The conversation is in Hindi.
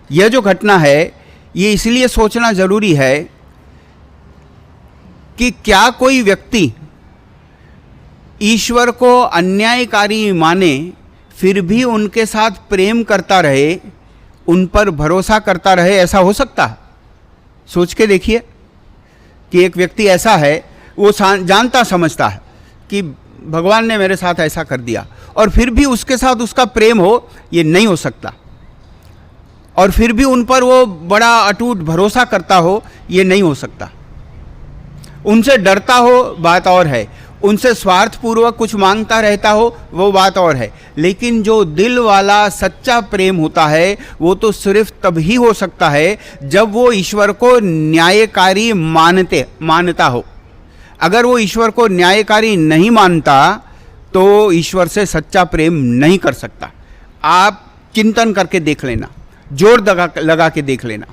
यह जो घटना है ये इसलिए सोचना जरूरी है कि क्या कोई व्यक्ति ईश्वर को अन्यायकारी माने फिर भी उनके साथ प्रेम करता रहे, उन पर भरोसा करता रहे? ऐसा हो सकता है? सोच के देखिए कि एक व्यक्ति ऐसा है, वो जानता समझता है कि भगवान ने मेरे साथ ऐसा कर दिया, और फिर भी उसके साथ उसका प्रेम हो, ये नहीं हो सकता। और फिर भी उन पर वो बड़ा अटूट भरोसा करता हो, ये नहीं हो सकता। उनसे डरता हो, बात और है। उनसे स्वार्थपूर्वक कुछ मांगता रहता हो, वो बात और है। लेकिन जो दिल वाला सच्चा प्रेम होता है वो तो सिर्फ तभी हो सकता है जब वो ईश्वर को न्यायकारी मानता हो। अगर वो ईश्वर को न्यायकारी नहीं मानता तो ईश्वर से सच्चा प्रेम नहीं कर सकता। आप चिंतन करके देख लेना, जोर लगा के देख लेना।